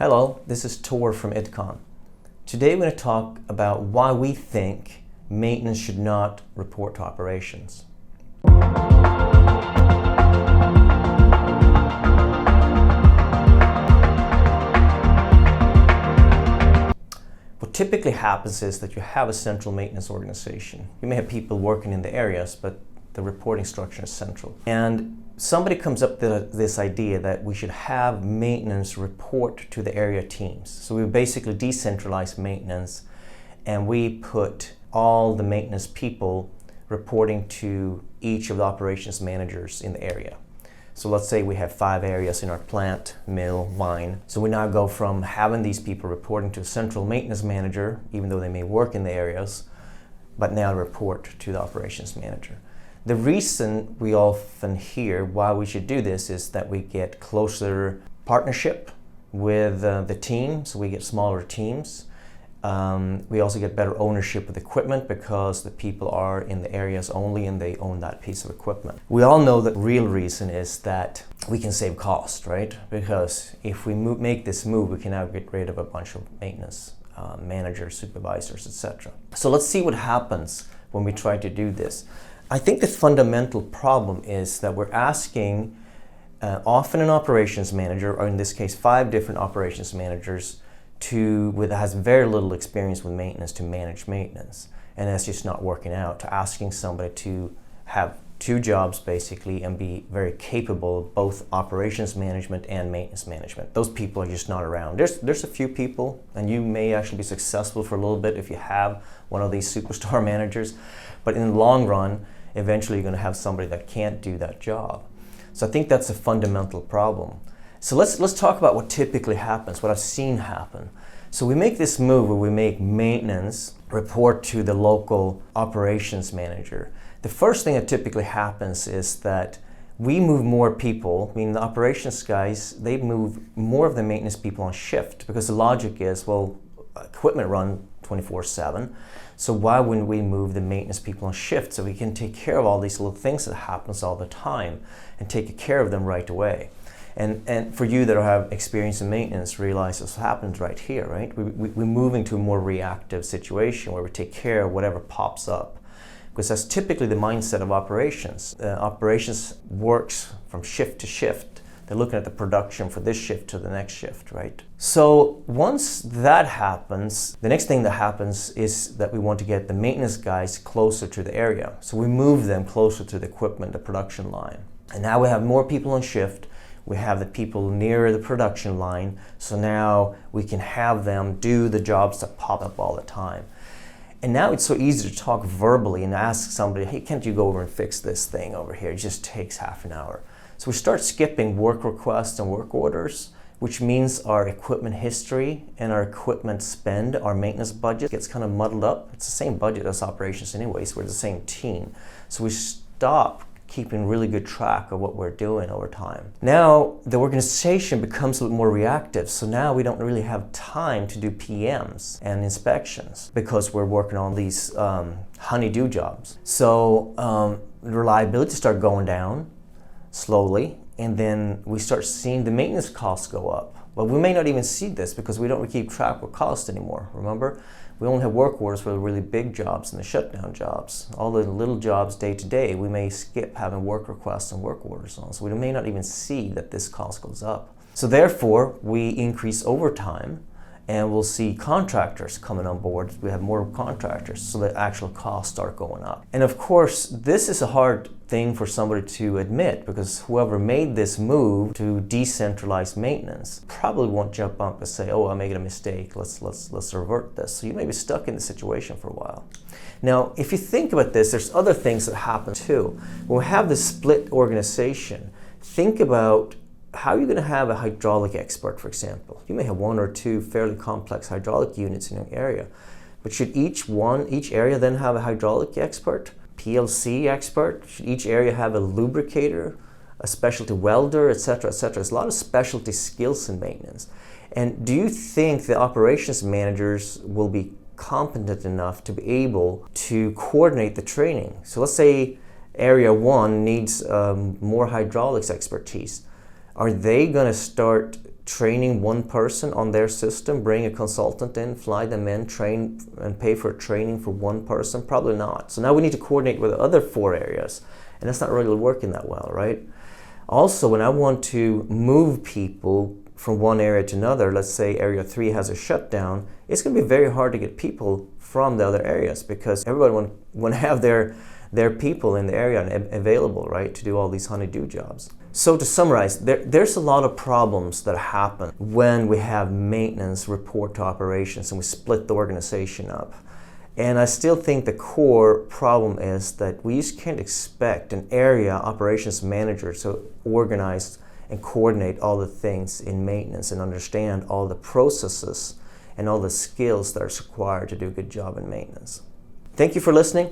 Hello, this is Tor from ITCON. Today we're going to talk about why we think maintenance should not report to operations. What typically happens is that you have a central maintenance organization. You may have people working in the areas, but the reporting structure is central. And somebody comes up with this idea that we should have maintenance report to the area teams. So we basically decentralize maintenance and we put all the maintenance people reporting to each of the operations managers in the area. So let's say we have 5 areas in our plant, mill, mine. So we now go from having these people reporting to a central maintenance manager, even though they may work in the areas, but now report to the operations manager. The reason we often hear why we should do this is that we get closer partnership with the team, so we get smaller teams. We also get better ownership of the equipment because the people are in the areas only and they own that piece of equipment. We all know that the real reason is that we can save cost, right? Because if we make this move, we can now get rid of a bunch of maintenance managers, supervisors, etc. So let's see what happens when we try to do this. I think the fundamental problem is that we're asking often an operations manager, or in this case 5 different operations managers, that has very little experience with maintenance to manage maintenance, and that's just not working out. To asking somebody to have 2 jobs basically and be very capable of both operations management and maintenance management. Those people are just not around. There's a few people, and you may actually be successful for a little bit if you have one of these superstar managers, but in the long run, eventually you're going to have somebody that can't do that job. So I think that's a fundamental problem. So let's talk about what typically happens, what I've seen happen. So we make this move where we make maintenance report to the local operations manager. The first thing that typically happens is that we move more people, I mean the operations guys, they move more of the maintenance people on shift, because the logic is, well, equipment run 24/7. So why wouldn't we move the maintenance people on shift so we can take care of all these little things that happens all the time and take care of them right away? And for you that have experience in maintenance, realize this happens right here, right? We're moving to a more reactive situation where we take care of whatever pops up, because that's typically the mindset of operations. Operations works from shift to shift. They're looking at the production for this shift to the next shift, right? So once that happens, the next thing that happens is that we want to get the maintenance guys closer to the area. So we move them closer to the equipment, the production line. And now we have more people on shift. We have the people near the production line. So now we can have them do the jobs that pop up all the time. And now it's so easy to talk verbally and ask somebody, hey, can't you go over and fix this thing over here? It just takes half an hour. So we start skipping work requests and work orders, which means our equipment history and our equipment spend, our maintenance budget gets kind of muddled up. It's the same budget as operations anyways, we're the same team. So we stop keeping really good track of what we're doing over time. Now the organization becomes a little more reactive, so now we don't really have time to do PMs and inspections because we're working on these honey-do jobs. So reliability start going down slowly, and then we start seeing the maintenance costs go up. But we may not even see this because we don't keep track of cost anymore. Remember, we only have work orders for the really big jobs and the shutdown jobs. All the little jobs day to day, we may skip having work requests and work orders on. So we may not even see that this cost goes up. So therefore, we increase overtime, and we'll see contractors coming on board. We have more contractors, so the actual costs start going up. And of course, this is a hard thing for somebody to admit, because whoever made this move to decentralize maintenance probably won't jump up and say, oh, I made a mistake, let's revert this. So you may be stuck in the situation for a while. Now, if you think about this, there's other things that happen too. When we have this split organization, think about how are you going to have a hydraulic expert, for example? You may have 1 or 2 fairly complex hydraulic units in your area, but should each area then have a hydraulic expert, PLC expert? Should each area have a lubricator, a specialty welder, etc., etc.? There's a lot of specialty skills in maintenance. And do you think the operations managers will be competent enough to be able to coordinate the training? So let's say area 1 needs more hydraulics expertise. Are they going to start training one person on their system, bring a consultant in, fly them in, train and pay for training for one person? Probably not. So now we need to coordinate with the other 4 areas, and that's not really working that well, right? Also, when I want to move people from one area to another, let's say area 3 has a shutdown, it's going to be very hard to get people from the other areas because everybody want to have their people in the area available, right, to do all these honey-do jobs. So to summarize, there's a lot of problems that happen when we have maintenance report to operations and we split the organization up. And I still think the core problem is that we just can't expect an area operations manager to organize and coordinate all the things in maintenance and understand all the processes and all the skills that are required to do a good job in maintenance. Thank you for listening.